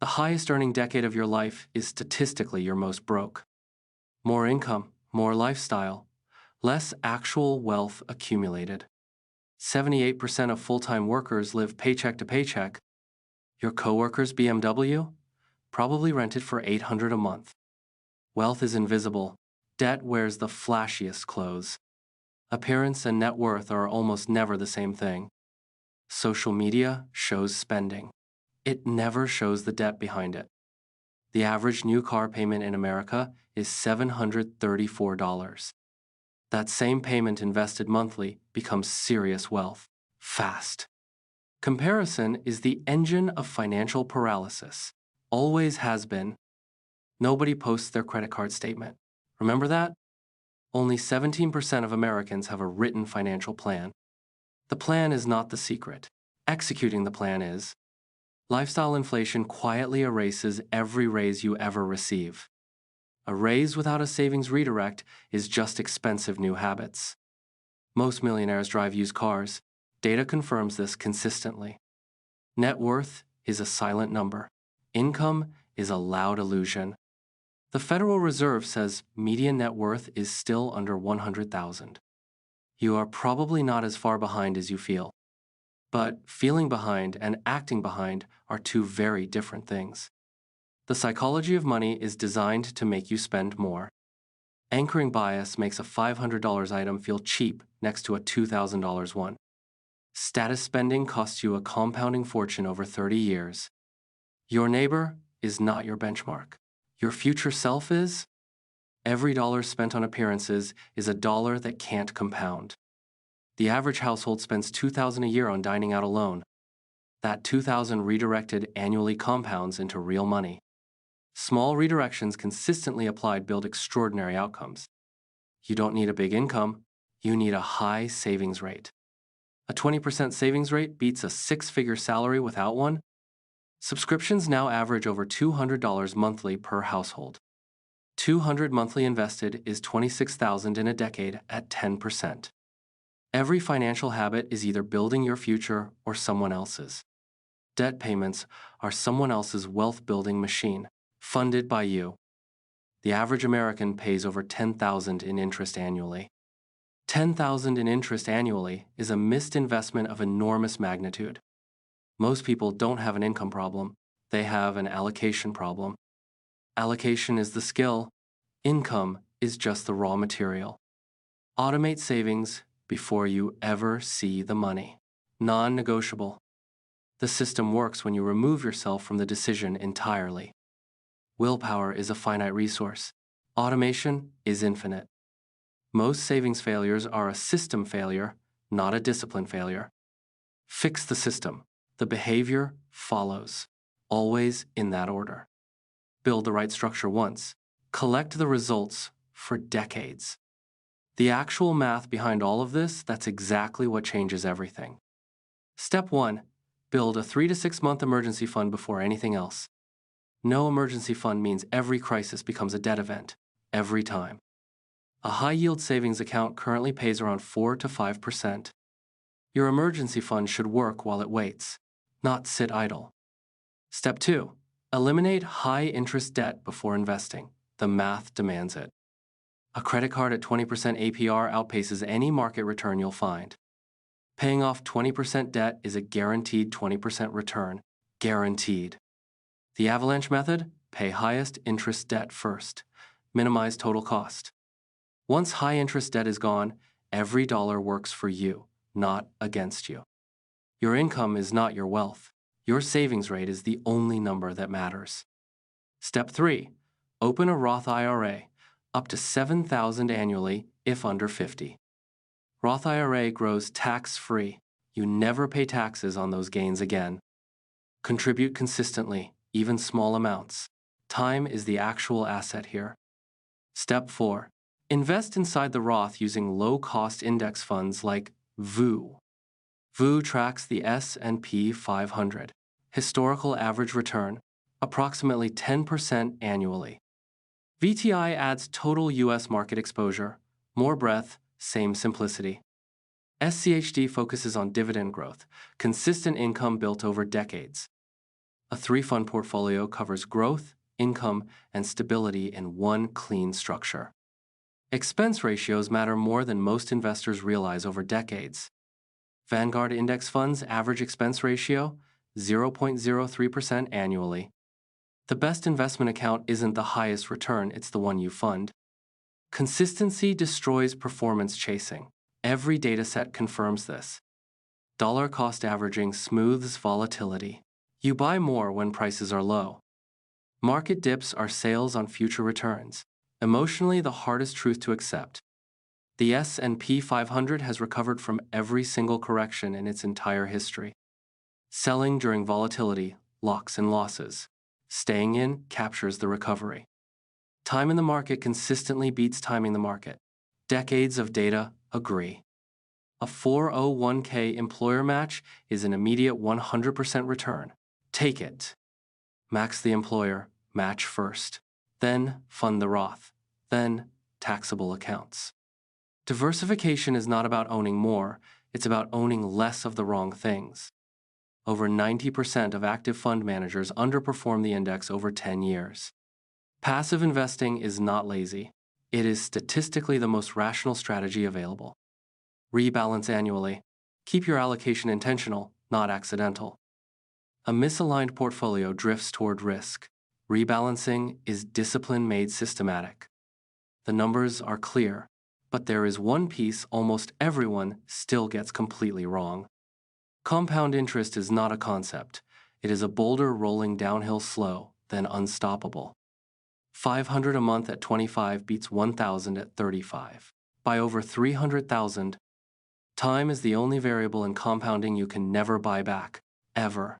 The highest earning decade of your life is statistically your most broke. More income, more lifestyle, less actual wealth accumulated. 78% of full-time workers live paycheck to paycheck. Your coworker's BMW? Probably rented for $800 a month. Wealth is invisible. Debt wears the flashiest clothes. Appearance and net worth are almost never the same thing. Social media shows spending. It never shows the debt behind it. The average new car payment in America is $734. That same payment invested monthly becomes serious wealth, fast. Comparison is the engine of financial paralysis. Always has been. Nobody posts their credit card statement. Remember that? Only 17% of Americans have a written financial plan. The plan is not the secret. Executing the plan is. Lifestyle inflation quietly erases every raise you ever receive. A raise without a savings redirect is just expensive new habits. Most millionaires drive used cars. Data confirms this consistently. Net worth is a silent number. Income is a loud illusion. The Federal Reserve says median net worth is still under $100,000. You are probably not as far behind as you feel. But feeling behind and acting behind are two very different things. The psychology of money is designed to make you spend more. Anchoring bias makes a $500 item feel cheap next to a $2,000 one. Status spending costs you a compounding fortune over 30 years. Your neighbor is not your benchmark. Your future self is? Every dollar spent on appearances is a dollar that can't compound. The average household spends $2,000 a year on dining out alone. That $2,000 redirected annually compounds into real money. Small redirections consistently applied build extraordinary outcomes. You don't need a big income, you need a high savings rate. A 20% savings rate beats a six-figure salary without one. Subscriptions now average over $200 monthly per household. $200 monthly invested is $26,000 in a decade at 10%. Every financial habit is either building your future or someone else's. Debt payments are someone else's wealth-building machine, funded by you. The average American pays over $10,000 in interest annually. $10,000 in interest annually is a missed investment of enormous magnitude. Most people don't have an income problem, they have an allocation problem. Allocation is the skill, income is just the raw material. Automate savings before you ever see the money. Non-negotiable. The system works when you remove yourself from the decision entirely. Willpower is a finite resource. Automation is infinite. Most savings failures are a system failure, not a discipline failure. Fix the system. The behavior follows, always in that order. Build the right structure once. Collect the results for decades. The actual math behind all of this, that's exactly what changes everything. Step 1. Build a 3 to 6 month emergency fund before anything else. No emergency fund means every crisis becomes a debt event, every time. A high-yield savings account currently pays around 4 to 5%. Your emergency fund should work while it waits, not sit idle. Step 2. Eliminate high-interest debt before investing. The math demands it. A credit card at 20% APR outpaces any market return you'll find. Paying off 20% debt is a guaranteed 20% return. Guaranteed. The avalanche method? Pay highest interest debt first. Minimize total cost. Once high-interest debt is gone, every dollar works for you, not against you. Your income is not your wealth. Your savings rate is the only number that matters. Step 3. Open a Roth IRA, up to $7,000 annually if under 50. Roth IRA grows tax-free. You never pay taxes on those gains again. Contribute consistently, even small amounts. Time is the actual asset here. Step 4. Invest inside the Roth using low-cost index funds like VOO. VOO tracks the S&P 500. Historical average return, approximately 10% annually. VTI adds total U.S. market exposure, more breadth, same simplicity. SCHD focuses on dividend growth, consistent income built over decades. A 3-fund portfolio covers growth, income, and stability in one clean structure. Expense ratios matter more than most investors realize over decades. Vanguard Index Funds' average expense ratio, 0.03% annually. The best investment account isn't the highest return, it's the one you fund. Consistency destroys performance chasing. Every dataset confirms this. Dollar cost averaging smooths volatility. You buy more when prices are low. Market dips are sales on future returns. Emotionally, the hardest truth to accept. The S&P 500 has recovered from every single correction in its entire history. Selling during volatility locks in losses. Staying in captures the recovery. Time in the market consistently beats timing the market. Decades of data agree. A 401k employer match is an immediate 100% return. Take it. Max the employer, match first. Then fund the Roth. Then taxable accounts. Diversification is not about owning more, it's about owning less of the wrong things. Over 90% of active fund managers underperform the index over 10 years. Passive investing is not lazy. It is statistically the most rational strategy available. Rebalance annually. Keep your allocation intentional, not accidental. A misaligned portfolio drifts toward risk. Rebalancing is discipline made systematic. The numbers are clear, but there is one piece almost everyone still gets completely wrong. Compound interest is not a concept. It is a boulder rolling downhill slow, then unstoppable. 500 a month at 25 beats 1,000 at 35. By over 300,000, time is the only variable in compounding you can never buy back, ever.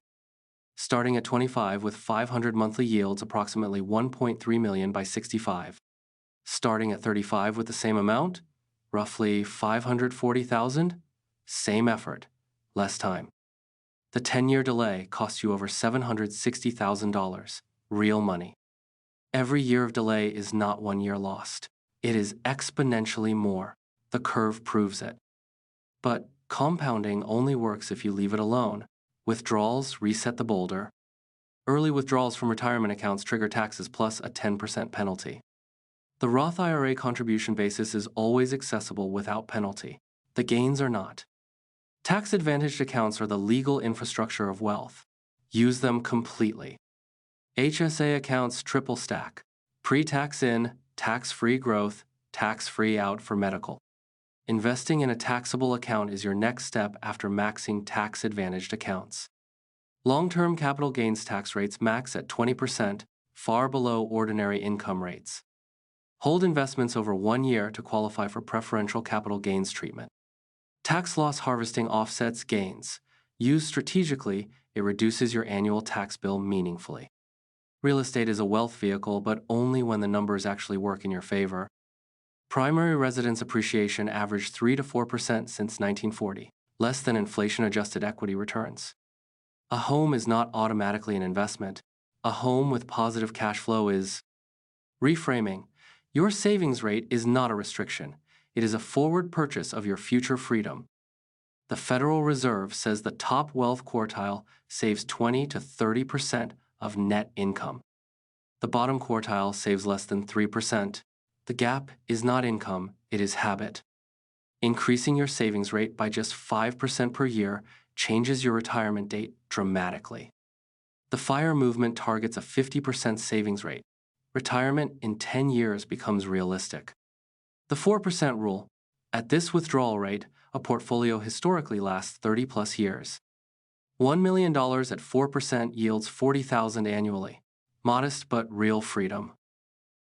Starting at 25 with 500 monthly yields approximately 1.3 million by 65. Starting at 35 with the same amount, roughly 540,000, same effort, less time. The 10-year delay costs you over $760,000, real money. Every year of delay is not 1 year lost. It is exponentially more. The curve proves it. But compounding only works if you leave it alone. Withdrawals reset the boulder. Early withdrawals from retirement accounts trigger taxes plus a 10% penalty. The Roth IRA contribution basis is always accessible without penalty. The gains are not. Tax-advantaged accounts are the legal infrastructure of wealth. Use them completely. HSA accounts triple stack. Pre-tax in, tax-free growth, tax-free out for medical. Investing in a taxable account is your next step after maxing tax-advantaged accounts. Long-term capital gains tax rates max at 20%, far below ordinary income rates. Hold investments over 1 year to qualify for preferential capital gains treatment. Tax loss harvesting offsets gains. Used strategically, it reduces your annual tax bill meaningfully. Real estate is a wealth vehicle, but only when the numbers actually work in your favor. Primary residence appreciation averaged 3 to 4% since 1940, less than inflation-adjusted equity returns. A home is not automatically an investment. A home with positive cash flow is. Reframing. Your savings rate is not a restriction. It is a forward purchase of your future freedom. The Federal Reserve says the top wealth quartile saves 20 to 30% of net income. The bottom quartile saves less than 3%. The gap is not income, it is habit. Increasing your savings rate by just 5% per year changes your retirement date dramatically. The FIRE movement targets a 50% savings rate. Retirement in 10 years becomes realistic. The 4% rule. At this withdrawal rate, a portfolio historically lasts 30 plus years. $1 million at 4% yields $40,000 annually. Modest but real freedom.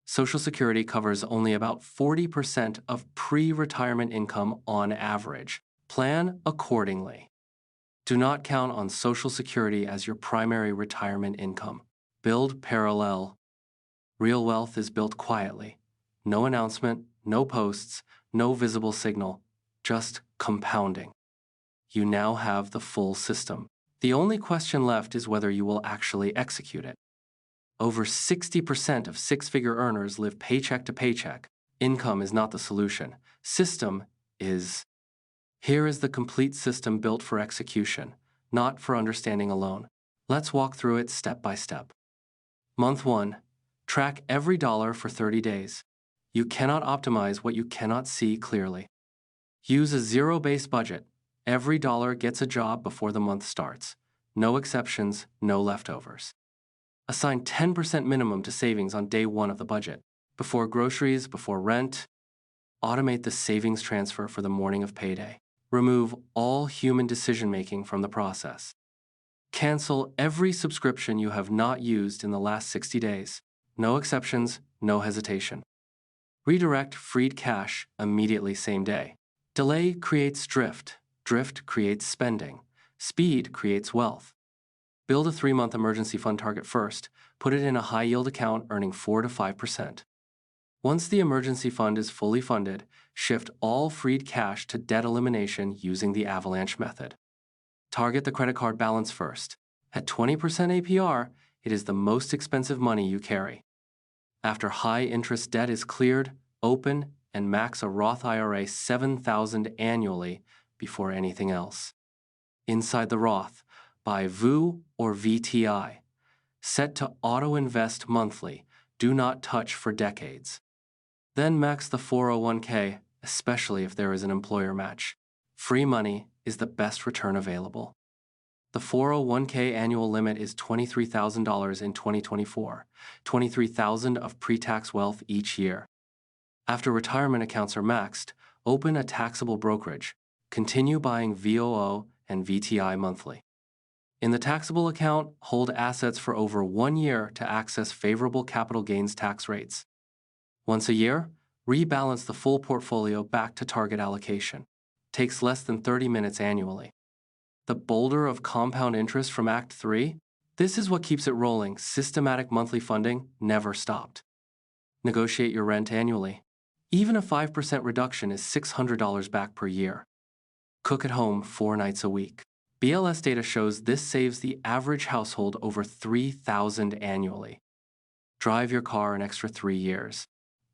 Social Security covers only about 40% of pre-retirement income on average. Plan accordingly. Do not count on Social Security as your primary retirement income. Build parallel. Real wealth is built quietly. No announcement, no posts, no visible signal, just compounding. You now have the full system. The only question left is whether you will actually execute it. Over 60% of six-figure earners live paycheck to paycheck. Income is not the solution. System is. Here is the complete system built for execution, not for understanding alone. Let's walk through it step by step. Month 1. Track every dollar for 30 days. You cannot optimize what you cannot see clearly. Use a zero-based budget. Every dollar gets a job before the month starts. No exceptions, no leftovers. Assign 10% minimum to savings on day 1 of the budget. Before groceries, before rent. Automate the savings transfer for the morning of payday. Remove all human decision-making from the process. Cancel every subscription you have not used in the last 60 days. No exceptions, no hesitation. Redirect freed cash immediately same day. Delay creates drift. Drift creates spending. Speed creates wealth. Build a 3-month emergency fund target first. Put it in a high-yield account earning 4 to 5%. Once the emergency fund is fully funded, shift all freed cash to debt elimination using the avalanche method. Target the credit card balance first. At 20% APR, it is the most expensive money you carry. After high-interest debt is cleared, open and max a Roth IRA $7,000 annually before anything else. Inside the Roth, buy VU or VTI. Set to auto-invest monthly. Do not touch for decades. Then max the 401k, especially if there is an employer match. Free money is the best return available. The 401k annual limit is $23,000 in 2024, $23,000 of pre-tax wealth each year. After retirement accounts are maxed, open a taxable brokerage. Continue buying VOO and VTI monthly. In the taxable account, hold assets for over 1 year to access favorable capital gains tax rates. Once a year, rebalance the full portfolio back to target allocation. Takes less than 30 minutes annually. The boulder of compound interest from Act 3? This is what keeps it rolling. Systematic monthly funding never stopped. Negotiate your rent annually. Even a 5% reduction is $600 back per year. Cook at home 4 nights a week. BLS data shows this saves the average household over $3,000 annually. Drive your car an extra 3 years.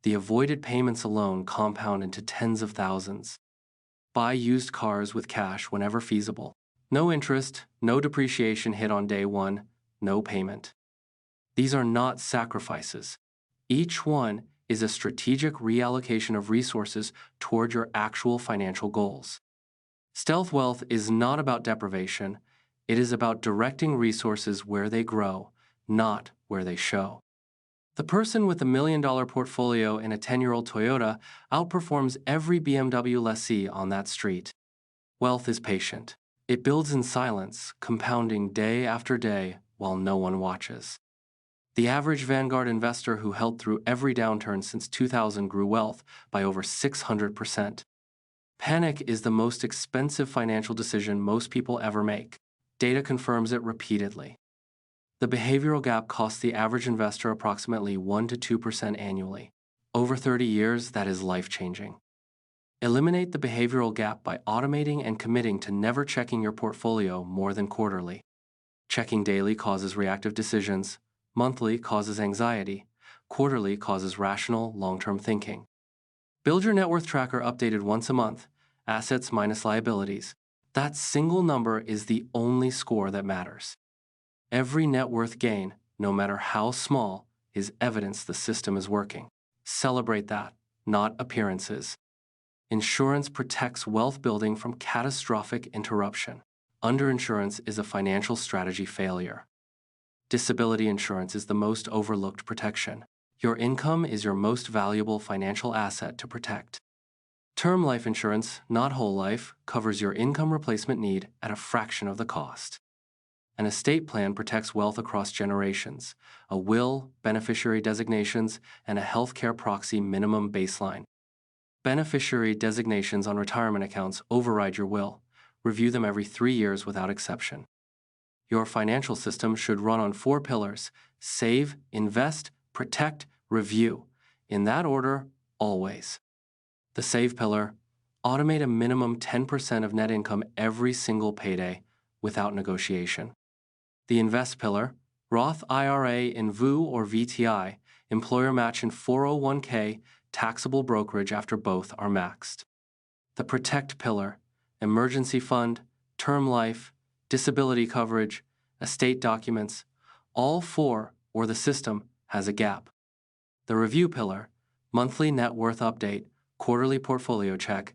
The avoided payments alone compound into tens of thousands. Buy used cars with cash whenever feasible. No interest, no depreciation hit on day 1, no payment. These are not sacrifices. Each one is a strategic reallocation of resources toward your actual financial goals. Stealth wealth is not about deprivation. It is about directing resources where they grow, not where they show. The person with a $1 million portfolio in a 10-year-old Toyota outperforms every BMW lessee on that street. Wealth is patient. It builds in silence, compounding day after day while no one watches. The average Vanguard investor who held through every downturn since 2000 grew wealth by over 600%. Panic is the most expensive financial decision most people ever make. Data confirms it repeatedly. The behavioral gap costs the average investor approximately 1 to 2% annually. Over 30 years, that is life-changing. Eliminate the behavioral gap by automating and committing to never checking your portfolio more than quarterly. Checking daily causes reactive decisions, monthly causes anxiety, quarterly causes rational, long-term thinking. Build your net worth tracker updated once a month, assets minus liabilities. That single number is the only score that matters. Every net worth gain, no matter how small, is evidence the system is working. Celebrate that, not appearances. Insurance protects wealth building from catastrophic interruption. Underinsurance is a financial strategy failure. Disability insurance is the most overlooked protection. Your income is your most valuable financial asset to protect. Term life insurance, not whole life, covers your income replacement need at a fraction of the cost. An estate plan protects wealth across generations, a will, beneficiary designations, and a healthcare proxy minimum baseline. Beneficiary designations on retirement accounts override your will. Review them every 3 years without exception. Your financial system should run on 4 pillars: save, invest, protect, review. In that order, always. The save pillar: automate a minimum 10% of net income every single payday without negotiation. The invest pillar: Roth IRA in VU or VTI, employer match in 401k, taxable brokerage after both are maxed. The protect pillar: emergency fund, term life, disability coverage, estate documents, all four, or the system has a gap. The review pillar, monthly net worth update, quarterly portfolio check,